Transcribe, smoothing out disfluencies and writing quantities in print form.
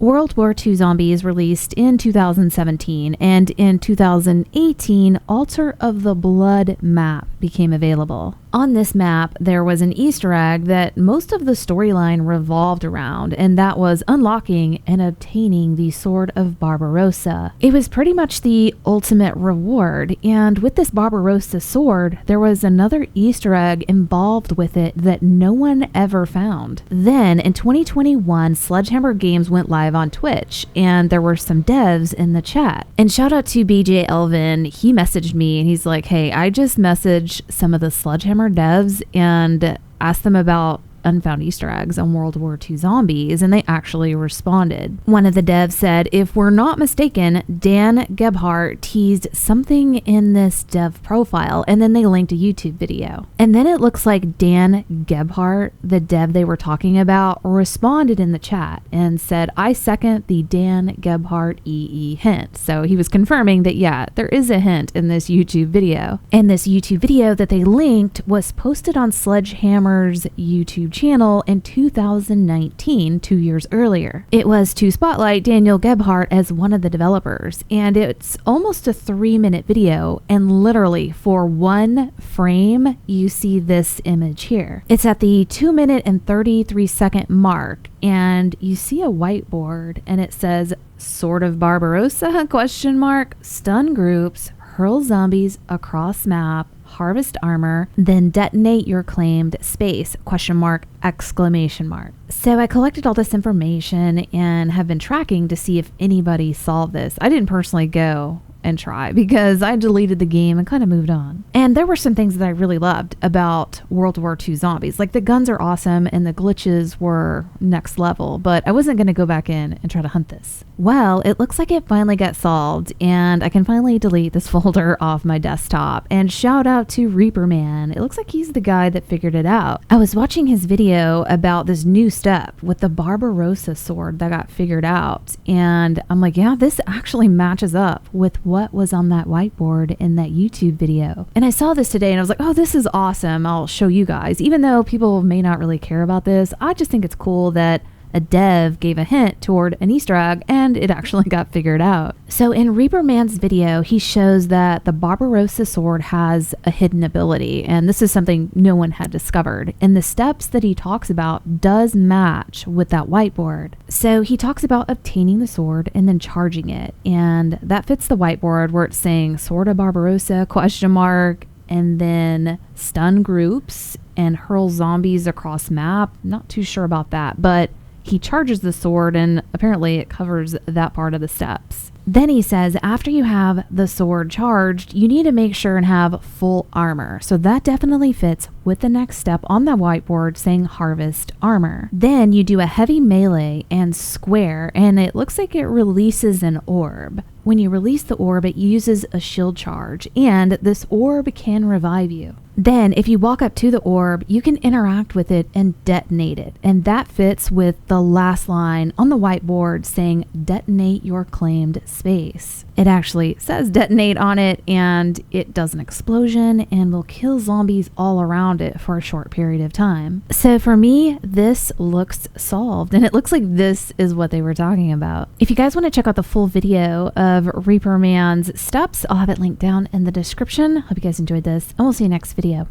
World War II Zombies released in 2017, and in 2018, Altar of the Blood map became available. On this map, there was an Easter egg that most of the storyline revolved around, and that was unlocking and obtaining the Sword of Barbarossa. It was pretty much the ultimate reward, and with this Barbarossa sword, there was another Easter egg involved with it that no one ever found. Then, in 2021, Sledgehammer Games went live on Twitch, and there were some devs in the chat. And shout out to BJ Elvin, he messaged me and he's like, hey, I just messaged some of the Sledgehammer devs and asked them about unfound Easter eggs on World War II Zombies, and they actually responded. One of the devs said, if we're not mistaken, Dan Gebhardt teased something in this dev profile, and then they linked a YouTube video. And then it looks like Dan Gebhardt, the dev they were talking about, responded in the chat and said, I second the Dan Gebhardt EE hint. So he was confirming that, yeah, there is a hint in this YouTube video. And this YouTube video that they linked was posted on Sledgehammer's YouTube channel in 2019, 2 years earlier. It was to spotlight Daniel Gebhardt as one of the developers, and it's almost a 3-minute video, and literally for one frame you see this image here. It's at the 2-minute and 33-second mark, and you see a whiteboard and it says Sword of Barbarossa question mark, stun groups, hurl zombies across map, harvest armor, then detonate your claimed space, question mark, exclamation mark. So I collected all this information and have been tracking to see if anybody solved this. I didn't personally go and try because I deleted the game and kind of moved on. And there were some things that I really loved about World War II Zombies. Like the guns are awesome and the glitches were next level, but I wasn't going to go back in and try to hunt this. Well, it looks like it finally got solved and I can finally delete this folder off my desktop. And shout out to Reaper Man. It looks like he's the guy that figured it out. I was watching his video about this new step with the Barbarossa sword that got figured out. And I'm like, yeah, this actually matches up with what was on that whiteboard in that YouTube video. And I saw this today and I was like, oh, this is awesome. I'll show you guys. Even though people may not really care about this, I just think it's cool that a dev gave a hint toward an Easter egg and it actually got figured out. So in Reaper Man's video, he shows that the Barbarossa sword has a hidden ability, and this is something no one had discovered. And the steps that he talks about does match with that whiteboard. So he talks about obtaining the sword and then charging it, and that fits the whiteboard where it's saying Sword of Barbarossa question mark, and then stun groups and hurl zombies across map. Not too sure about that, but he charges the sword and apparently it covers that part of the steps. Then he says after you have the sword charged, you need to make sure and have full armor. So that definitely fits with the next step on the whiteboard saying harvest armor. Then you do a heavy melee and square, and it looks like it releases an orb. When you release the orb, it uses a shield charge, and this orb can revive you. Then, if you walk up to the orb, you can interact with it and detonate it. And that fits with the last line on the whiteboard saying, detonate your claimed space. It actually says detonate on it, and it does an explosion and will kill zombies all around it for a short period of time. So for me, this looks solved, and it looks like this is what they were talking about. If you guys want to check out the full video of Reaper Man's steps, I'll have it linked down in the description. Hope you guys enjoyed this, and we'll see you next video.